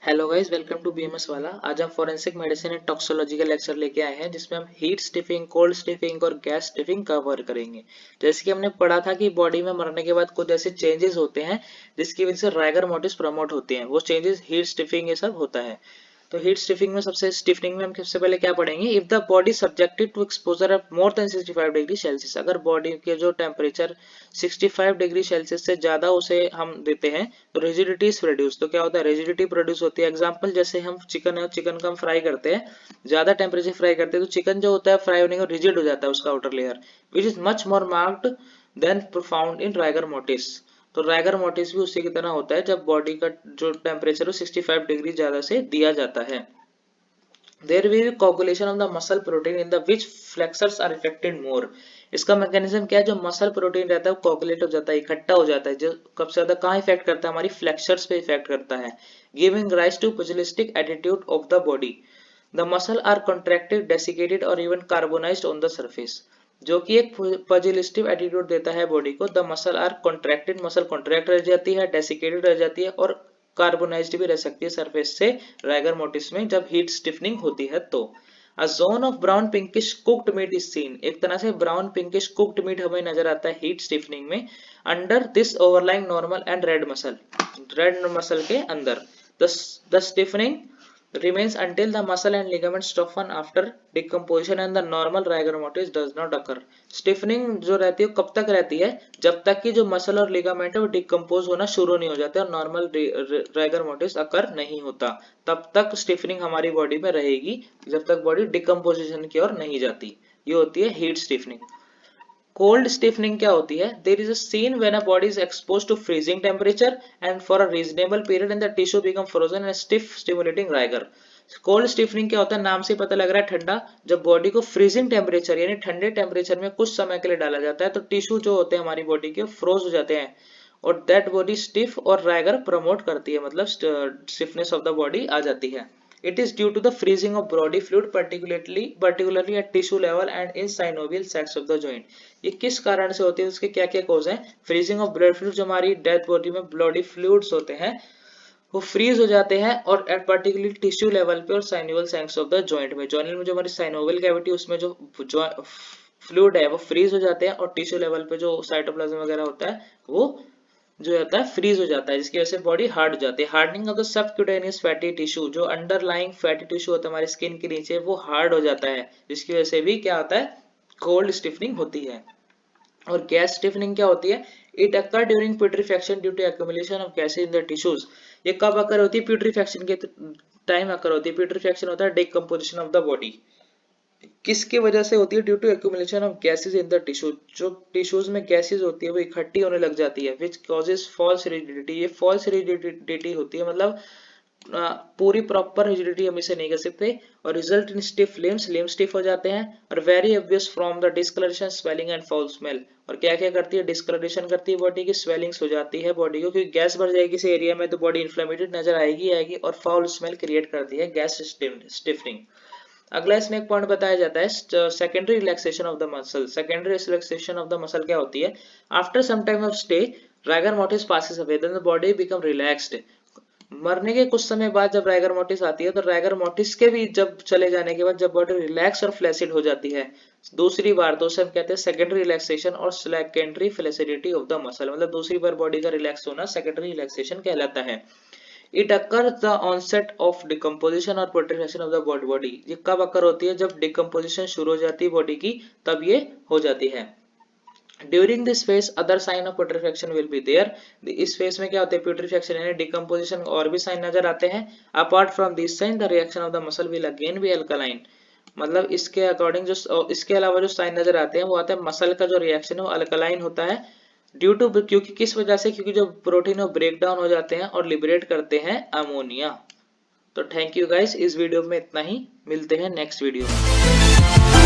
Hello guys, welcome to BMS वाला। आज हम फोरेंसिक मेडिसिन एंड टॉक्सिकोलॉजी का लेक्चर लेके आए हैं, जिसमें हम हीट स्टिफिंग, कोल्ड स्टिफिंग और गैस स्टिफिंग कवर करेंगे। जैसे कि हमने पढ़ा था कि बॉडी में मरने के बाद कुछ ऐसे चेंजेस होते हैं जिसकी वजह से राइगर मोटिस प्रमोट होते हैं। वो चेंजेस हीट स्टिफिंग ये सब होता है। तो हीट स्टिफिंग में स्टिफनिंग में हम सबसे पहले क्या पढ़ेंगे, if the body subjected to exposure of more than 65 degree Celsius. अगर बॉडी के जो टेम्परेचर 65 डिग्री सेल्सियस से ज्यादा उसे हम देते हैं तो रिजिडिटी इज प्रोड्यूस। तो क्या होता है, रिजिडिटी प्रोड्यूस होती है। एग्जांपल, जैसे हम चिकन है, चिकन को हम फ्राई करते हैं, ज्यादा टेम्परेचर फ्राई करते हैं तो चिकन जो होता है फ्राई होने का रिजिड हो जाता है उसका outer layer, which is much more marked than found in rigor mortis. तो राइगर मोटिस भी उसी की तरह होता है जब बॉडी का जो टेम्परेचर है 65 डिग्री ज्यादा से दिया जाता है। There will be coagulation of the muscle protein in the which flexors are affected more। इसका मैकेनिज्म क्या है, जो मसल प्रोटीन रहता है वो कोगुलेट हो जाता है, इकट्ठा हो जाता है, जो कब से ज्यादा कहाँ इफेक्ट करता है, हमारी फ्लेक्सर्स पे इफेक्ट करता है, giving rise to pugilistic attitude of the body. The muscle are contracted, desiccated और even carbonised on the surface. जो कि एक पजिलिस्टिव एटीट्यूड देता है बॉडी को। The muscle are contracted, muscle contract रह जाती है, डेसिकेटेड रह जाती है और कार्बोनाइज्ड भी रह सकती है सरफेस से राइगर मोटिस में जब हीट स्टिफनिंग होती है। तो a zone of brown pinkish cooked meet is seen. एक तरह से ब्राउन पिंकिश कुक्ड मीट हमें नजर आता है हीट स्टिफनिंग में। Under this overlying normal and red muscle, red muscle के अंदर। The stiffening remains until the muscle and ligament stiffen after decomposition and the normal rigor mortis does not occur। stiffening जो रहती है कब तक रहती है, जब तक कि जो मसल और लिगामेंट है वो डिकम्पोज होना शुरू नहीं हो जाते और नॉर्मल राइगर मोटिस अकर नहीं होता, तब तक स्टिफनिंग हमारी बॉडी में रहेगी जब तक बॉडी डिकम्पोजिशन की ओर नहीं जाती। ये होती है हीट स्टिफनिंग। कोल्ड स्टिफनिंग क्या होती है, there is a scene when a body is exposed to freezing temperature and for a reasonable period and the tissue become frozen and stiff stimulating rigor. Cold stiffening क्या होता है, नाम से पता लग रहा है ठंडा। जब बॉडी को फ्रीजिंग टेम्परेचर यानी ठंडे टेम्परेचर में कुछ समय के लिए डाला जाता है तो टिश्यू जो होते हैं हमारी बॉडी के फ्रोज हो जाते हैं और दैट बॉडी स्टिफ और राइगर प्रमोट करती है, मतलब स्टिफनेस ऑफ द बॉडी आ जाती है। It is due to the freezing of body fluid, particularly at tissue level and in synovial sacs of the joint। ये किस कारण से होती है, उसके क्या क्या कॉज हैं। फ्रीजिंग ऑफ ब्लड फ्लूइड, जो हमारी डेड बॉडी में ब्लडी फ्लूइड्स होते हैं वो फ्रीज हो जाते हैं और एट पार्टिकुलर टिश्यू लेवल पे और साइनोवियल सैक्स ऑफ द जॉइंट में, जॉइंट में जो हमारी साइनोवियल कैविटी उसमें जो फ्लूइड है वो फ्रीज हो जाते हैं और टिश्यू लेवल पे जो साइटोप्लाज्म वगैरह होता है वो जो होता है फ्रीज हो जाता है, जिसकी वजह से बॉडी हार्ड हो जाती है। Hardening of the subcutaneous fatty tissue, जो अंडरलाइंग फैटी टिश्यू होता है हमारी स्किन के नीचे वो हार्ड हो जाता है, जिसकी वजह से भी क्या होता है, कोल्ड स्टिफनिंग होती है। और गैस स्टिफनिंग क्या होती है, it occur during putrefaction due to accumulation of gases in the tissues. ये कब अकर होती है, प्यूट्रिफैक्शन के टाइम अकर होती है। प्यूट्रिफैक्शन होता है डिकम्पोजिशन ऑफ द बॉडी, किसकी वजह से होती है, due to accumulation of gases in the tissue. जो टिश्यूज में गैसेस होती है वो इकट्ठी होने लग जाती है, विच कॉजेस फॉल्स रिजिडिटी। ये फॉल्स रिजिडिटी होती है, मतलब पूरी प्रॉपर रिजिडिटी हम इसे नहीं कर सकते, और result in stiff limbs, limb stiff हो जाते हैं, और very obvious from the discoloration, swelling and foul smell. और क्या क्या करती है, डिस्कलरेशन करती है बॉडी की, स्वेलिंग्स हो जाती है बॉडी को, क्योंकि गैस भर जाएगी इस एरिया में तो बॉडी इन्फ्लेमेटेड नजर आएगी, और फाउल स्मेल क्रिएट करती है गैस स्टिफनिंग। अगला इसमें एक पॉइंट बताया जाता है, secondary relaxation of the muscle. Secondary relaxation of the muscle क्या होती है, after some time of stay rigor mortis passes away then the body become relaxed. मरने के कुछ समय बाद जब राइगर मोटिस आती है तो राइगर मोटिस के भी जब चले जाने के बाद जब बॉडी रिलैक्स और फ्लैसिड हो जाती है दूसरी बार, तो उसे हम कहते हैं सेकेंडरी रिलैक्सेशन और secondary flaccidity of the muscle. मतलब दूसरी बार बॉडी का रिलैक्स होना सेकेंडरी रिलैक्सेशन कहलाता है। It occur the onset of decomposition और प्यूट्रिफिकेशन ऑफ द बॉडी। ये कब अकर होती है, जब डिकम्पोजिशन शुरू हो जाती है बॉडी की, तब ये हो जाती है। During this phase other sign of putrefaction will be there. इस फेज में क्या होता है, प्यूट्रिफिकेशन यानी डिकम्पोजिशन और भी साइन नजर आते हैं। Apart from this sign the reaction of the muscle will again be alkaline. मतलब इसके अकॉर्डिंग जो इसके अलावा जो साइन नजर आते हैं वो आते हैं, मसल का जो रिएक्शन है वो अल्कलाइन होता है ड्यू टू, क्योंकि किस वजह से, क्योंकि जो प्रोटीन है वो ब्रेक डाउन हो जाते हैं और लिबरेट करते हैं अमोनिया। तो थैंक यू गाइस, इस वीडियो में इतना ही, मिलते हैं नेक्स्ट वीडियो में।